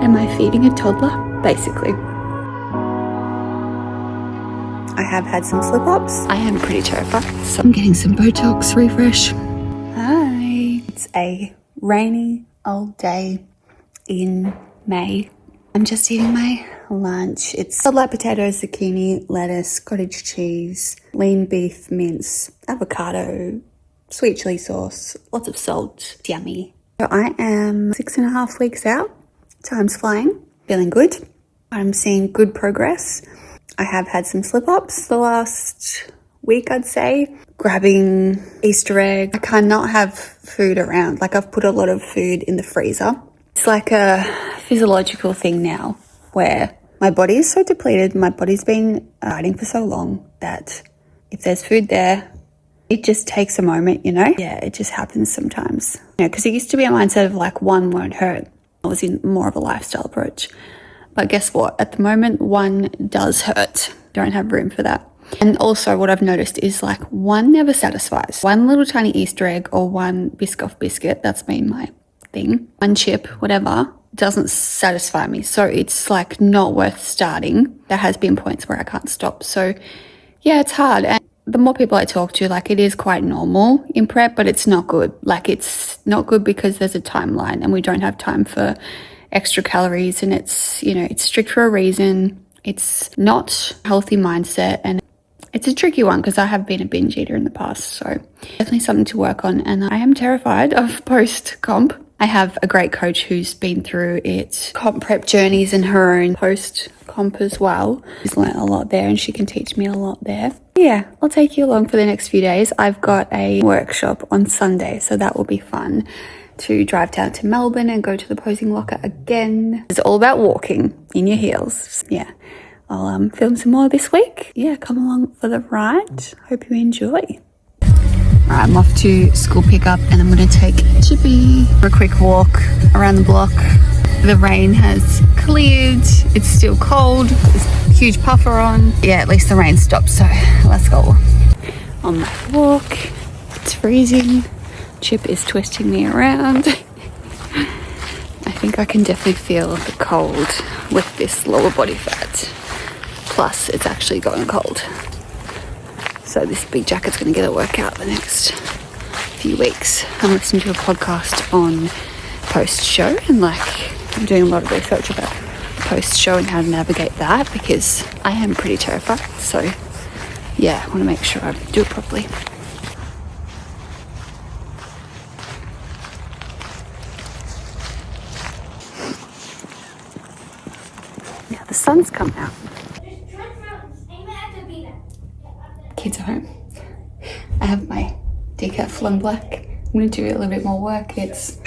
Am I feeding a toddler? Basically. I have had some slip-ups. I am pretty terrified. So I'm getting some Botox refresh. Hi. It's a rainy old day in May. I'm just eating my lunch. It's light potatoes, zucchini, lettuce, cottage cheese, lean beef mince, avocado, sweet chili sauce, lots of salt. It's yummy. So I am 6.5 weeks out. Time's flying. Feeling good. I'm seeing good progress. I have had some slip-ups the last week, I'd say. Grabbing Easter egg. I cannot have food around. Like, I've put a lot of food in the freezer. It's like a physiological thing now where my body is so depleted. My body's been hiding for so long that if there's food there, it just takes a moment, you know? Yeah, it just happens sometimes. You know, because it used to be a mindset of like one won't hurt. I was in more of a lifestyle approach. But guess what? At the moment, one does hurt. Don't have room for that. And also what I've noticed is like one never satisfies. One little tiny Easter egg or one Biscoff biscuit, that's been my thing. One chip, whatever, doesn't satisfy me. So it's like not worth starting. There has been points where I can't stop. So yeah, it's hard. And the more people I talk to, like it is quite normal in prep, but it's not good. Like it's not good because there's a timeline and we don't have time for extra calories, and it's, you know, it's strict for a reason. It's not a healthy mindset, and it's a tricky one because I have been a binge eater in the past. So definitely something to work on. And I am terrified of post-comp. I have a great coach who's been through it, comp prep journeys and her own post-comp as well. She's learnt a lot there and she can teach me a lot there. Yeah, I'll take you along for the next few days. I've got a workshop on Sunday, so that will be fun to drive down to Melbourne and go to the posing locker again. It's all about walking in your heels. Yeah, I'll film some more this week. Yeah, come along for the ride. Hope you enjoy. All right, I'm off to school pickup and I'm going to take Chippy for a quick walk around the block. The rain has cleared. It's still cold. There's a huge puffer on. Yeah, at least the rain stopped, so let's go. On my walk, it's freezing. Chip is twisting me around. I think I can definitely feel the cold with this lower body fat. Plus, it's actually going cold. So this big jacket's going to get a workout the next few weeks. I'm listening to a podcast on post-show and I'm doing a lot of research about post-show and how to navigate that because I am pretty terrified. So yeah, I want to make sure I do it properly. Yeah, the sun's come out. Kids are home. I have my decaf long black. I'm going to do a little bit more work. It's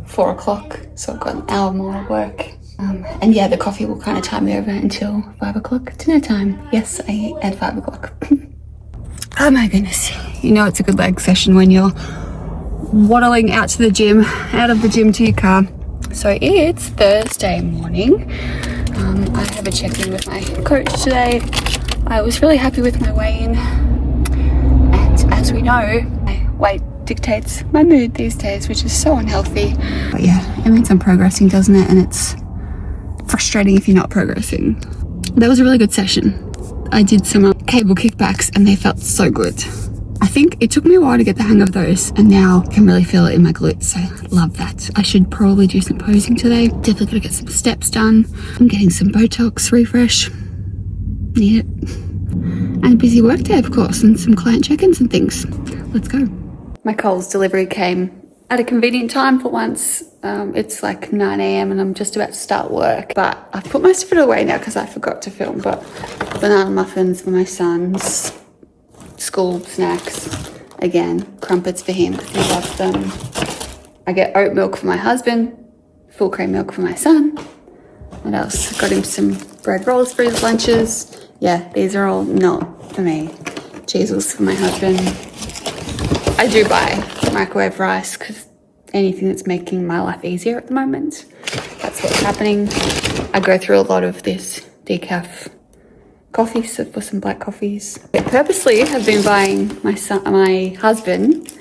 4 o'clock, so I've got an hour more of work. And yeah, the coffee will kind of time me over until 5 o'clock. Dinner time. Yes, I eat at 5 o'clock. Oh my goodness. You know it's a good leg session when you're waddling out to the gym, out of the gym to your car. So it's Thursday morning. I have a check-in with my coach today. I was really happy with my weigh-in. And as we know, my weight dictates my mood these days, which is so unhealthy. But yeah, it means I'm progressing, doesn't it? And it's frustrating if you're not progressing. That was a really good session. I did some cable kickbacks and they felt so good. I think it took me a while to get the hang of those and now I can really feel it in my glutes, so I love that. I should probably do some posing today. Definitely gotta get some steps done. I'm getting some Botox refresh. Need it. And a busy work day, of course, and some client check-ins and things. Let's go. My Coles delivery came at a convenient time for once. It's like 9 a.m. and I'm just about to start work, but I've put most of it away now because I forgot to film. But banana muffins for my son's school snacks. Again, crumpets for him because he loves them. I get oat milk for my husband, full cream milk for my son. What else? Got him some bread rolls for his lunches. Yeah, these are all not for me. Cheezels for my husband. I do buy microwave rice because anything that's making my life easier at the moment, that's what's happening. I go through a lot of this decaf coffee, so for some black coffees. I purposely have been buying my husband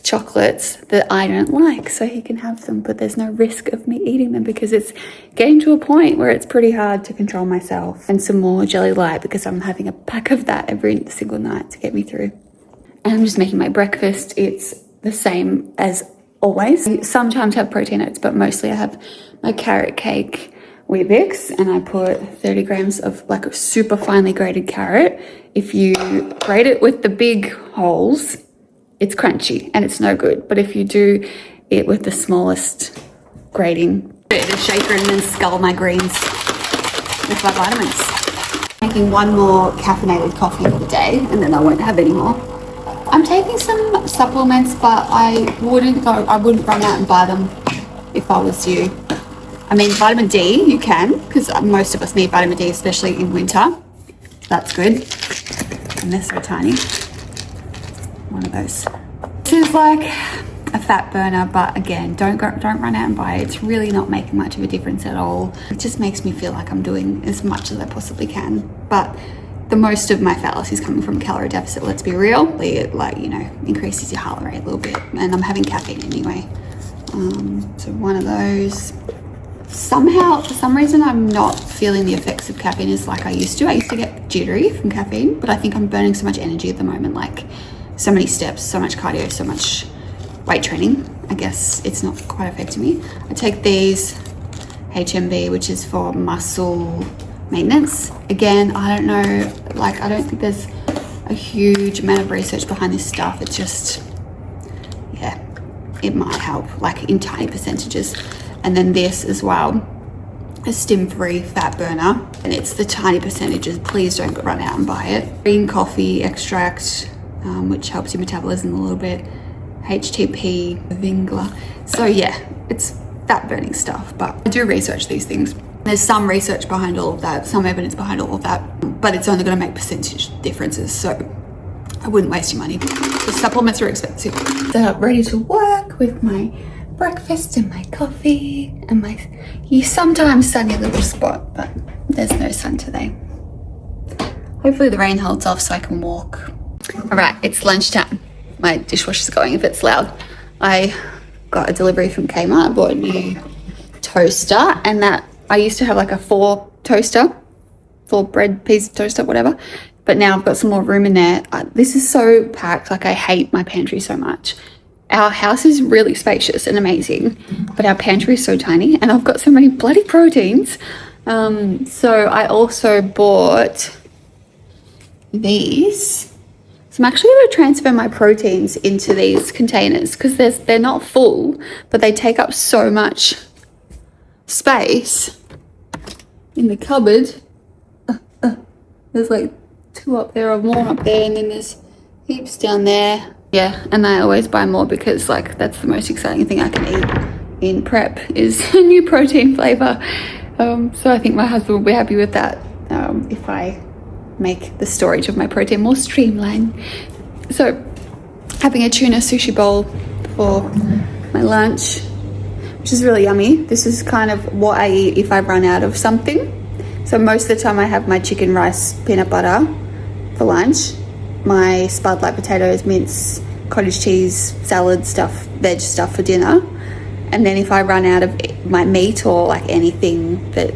chocolates that I don't like so he can have them, but there's no risk of me eating them because it's getting to a point where it's pretty hard to control myself. And some more Jelly Light because I'm having a pack of that every single night to get me through. And I'm just making my breakfast. It's the same as always. I sometimes have protein oats, but mostly I have my carrot cake Weet-Bix, and I put 30 grams of like a super finely grated carrot. If you grate it with the big holes, it's crunchy and it's no good. But if you do it with the smallest grating, the shaker, and then scull my greens with my vitamins. Making one more caffeinated coffee for the day, and then I won't have any more. I'm taking some supplements, but I wouldn't run out and buy them if I was you. I mean, vitamin D, you can, because most of us need vitamin D, especially in winter. That's good. And they're so tiny. One of those. This is like a fat burner, but again, don't run out and buy it. It's really not making much of a difference at all. It just makes me feel like I'm doing as much as I possibly can. But the most of my fat loss is coming from calorie deficit, let's be real. It, like, you know, increases your heart rate a little bit. And I'm having caffeine anyway. So one of those. Somehow, for some reason, I'm not feeling the effects of caffeine as like I used to. I used to get jittery from caffeine, but I think I'm burning so much energy at the moment, like so many steps, so much cardio, so much weight training. I guess it's not quite affecting me. I take these HMB, which is for muscle maintenance. Again, I don't know, like I don't think there's a huge amount of research behind this stuff. It's just, yeah, it might help, like in tiny percentages. And then this as well, a stim-free fat burner, and it's the tiny percentages. Please don't run out and buy it. Green coffee extract, which helps your metabolism a little bit. HTP, Vingler. So yeah, it's fat burning stuff, but I do research these things. There's some research behind all of that, some evidence behind all of that, but it's only going to make percentage differences. So I wouldn't waste your money. The supplements are expensive. So ready to work with my breakfast and my coffee and my sometimes sunny little spot, but there's no sun today. Hopefully the rain holds off so I can walk. All right, it's lunchtime. My dishwasher's going if it's loud. I got a delivery from Kmart. I bought a new toaster, and that I used to have like a 4 bread piece toaster, whatever. But now I've got some more room in there. This is so packed. Like I hate my pantry so much. Our house is really spacious and amazing, but our pantry is so tiny, and I've got so many bloody proteins. So I also bought these. So I'm actually going to transfer my proteins into these containers because they're not full, but they take up so much space in the cupboard. There's like 2 up there or more up there, and then there's heaps down there. Yeah, and I always buy more because like that's the most exciting thing I can eat in prep is a new protein flavor. So I think my husband will be happy with that if I make the storage of my protein more streamlined. So having a tuna sushi bowl for my lunch, which is really yummy. This is kind of what I eat if I run out of something. So most of the time I have my chicken rice peanut butter for lunch, my spud light potatoes, mince, cottage cheese, salad stuff, veg stuff for dinner. And then if I run out of my meat or like anything that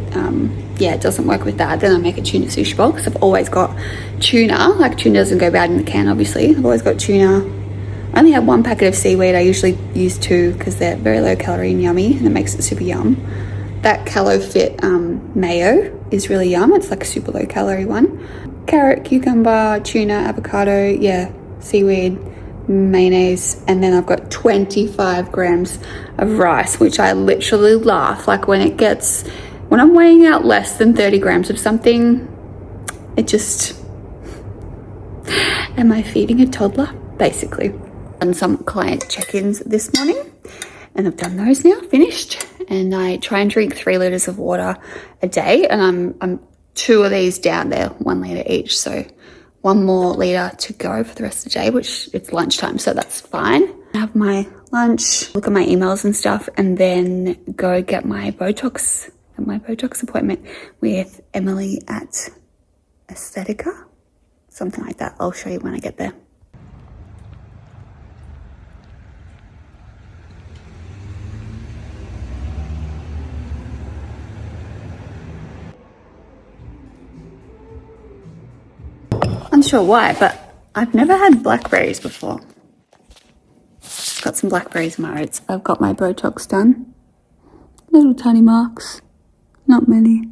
it doesn't work with that, then I make a tuna sushi bowl because I've always got tuna. Like tuna doesn't go bad in the can, obviously. I've always got tuna. I only have 1 packet of seaweed. I usually use 2 because they're very low calorie and yummy, and it makes it super yum. That CaloFit mayo is really yum. It's like a super low calorie one. Carrot, cucumber, tuna, avocado, seaweed, mayonnaise, and then I've got 25 grams of rice, which I literally laugh. Like when I'm weighing out less than 30 grams of something, it just, am I feeding a toddler? Basically. Done some client check-ins this morning, and I've done those now, finished. And I try and drink 3 liters of water a day, and I'm 2 of these down there, 1 liter each. So 1 more liter to go for the rest of the day, which it's lunchtime, so that's fine. I have my lunch, look at my emails and stuff, and then go get my Botox appointment with Emily at Aesthetica, something like that. I'll show you when I get there. unsure why, but I've never had blackberries before. Got some blackberries in my oats. I've got my Botox done. Little tiny marks, not many.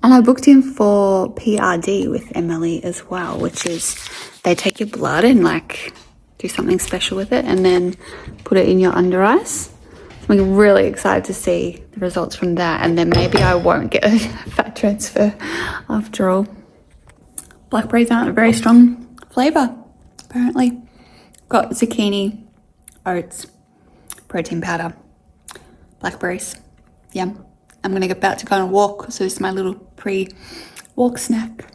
And I booked in for PRD with Emily as well, which is they take your blood and like do something special with it and then put it in your under eyes. I'm really excited to see the results from that, and then maybe I won't get a fat transfer after all. Blackberries aren't a very strong flavour, apparently. Got zucchini, oats, protein powder, blackberries. Yum. I'm going to get about to go on a walk, so this is my little pre-walk snack.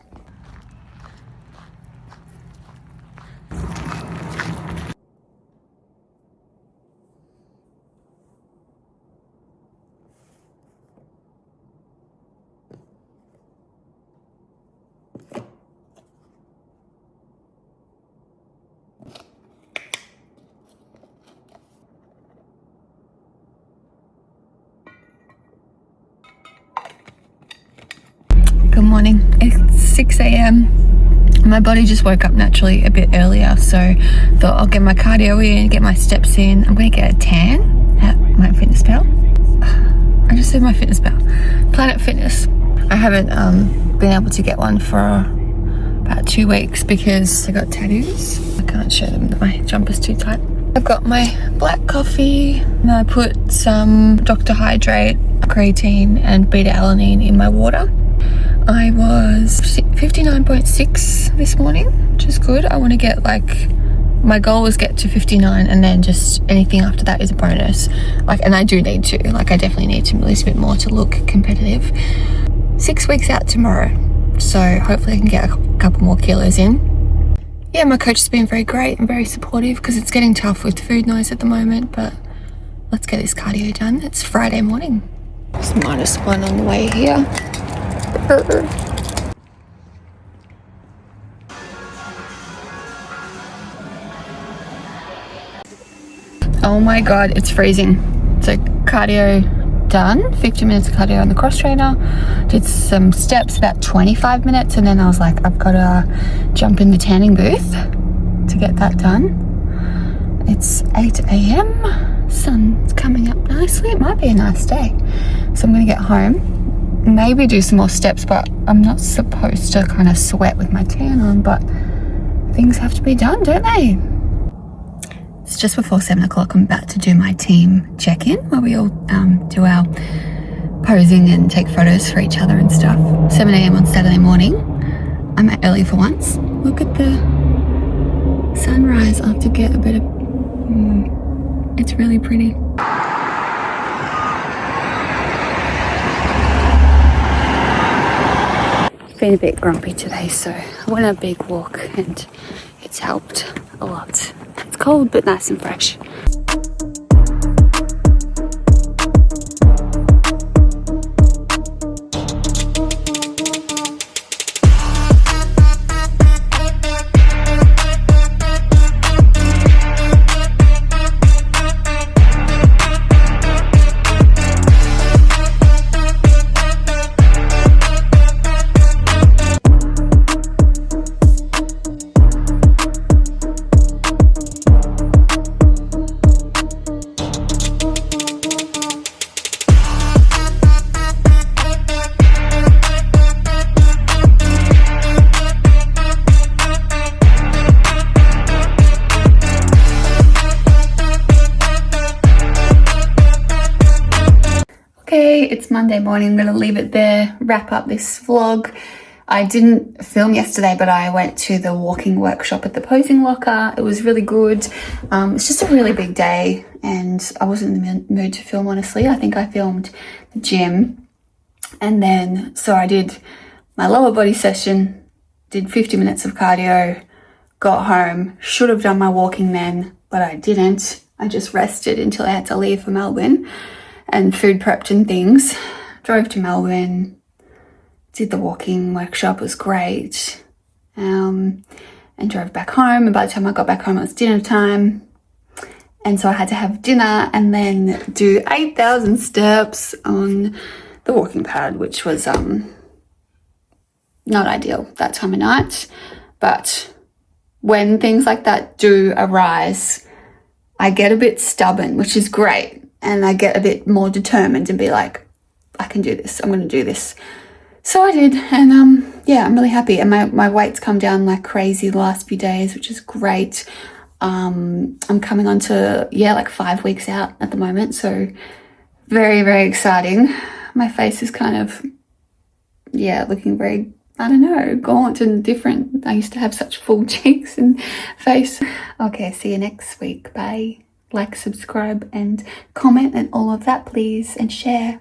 Good morning. It's 6 a.m. My body just woke up naturally a bit earlier, so thought I'll get my cardio in, get my steps in. I'm going to get a tan at my fitness pal. I just said my fitness pal. Planet Fitness. I haven't been able to get one for about 2 weeks because I got tattoos. I can't show them, my jumper's too tight. I've got my black coffee and I put some Dr. Hydrate, creatine and beta-alanine in my water. I was 59.6 this morning, which is good. I want to get my goal was get to 59 and then just anything after that is a bonus. And I do need to, I definitely need to lose a bit more to look competitive. 6 weeks out tomorrow, so hopefully I can get a couple more kilos in. Yeah, my coach has been very great and very supportive because it's getting tough with food noise at the moment, but let's get this cardio done. It's Friday morning. It's -1 on the way here. Oh my god, it's freezing. So cardio done, 50 minutes of cardio on the cross trainer, did some steps, about 25 minutes, and then I was like, I've got to jump in the tanning booth to get that done. It's 8 a.m. Sun's coming up nicely. It might be a nice day. So I'm going to get home, maybe do some more steps, but I'm not supposed to kind of sweat with my tan on, but things have to be done, don't they? It's just before 7 o'clock. I'm about to do my team check-in where we all do our posing and take photos for each other and stuff. 7 a.m. on Saturday morning. I'm early for once. Look at the sunrise. I'll have to get a bit of... it's really pretty. Been a bit grumpy today, so I went on a big walk and it's helped a lot. It's cold but nice and fresh. Okay, it's Monday morning. I'm going to leave it there, wrap up this vlog. I didn't film yesterday, but I went to the walking workshop at the Posing Locker. It was really good. It's just a really big day and I wasn't in the mood to film, honestly. I think I filmed the gym and then, so I did my lower body session, did 50 minutes of cardio, got home, should have done my walking then, but I didn't. I just rested until I had to leave for Melbourne and food prepped and things. Drove to Melbourne, did the walking workshop, it was great, and drove back home, and by the time I got back home it was dinner time, and so I had to have dinner and then do 8,000 steps on the walking pad, which was not ideal that time of night. But when things like that do arise, I get a bit stubborn, which is great. And I get a bit more determined and be like, I can do this. I'm going to do this. So I did. And yeah, I'm really happy. And my weight's come down like crazy the last few days, which is great. I'm coming on to, like 5 weeks out at the moment. So very, very exciting. My face is kind of, looking very, I don't know, gaunt and different. I used to have such full cheeks and face. Okay, see you next week. Bye. Like, subscribe and comment and all of that, please, and share.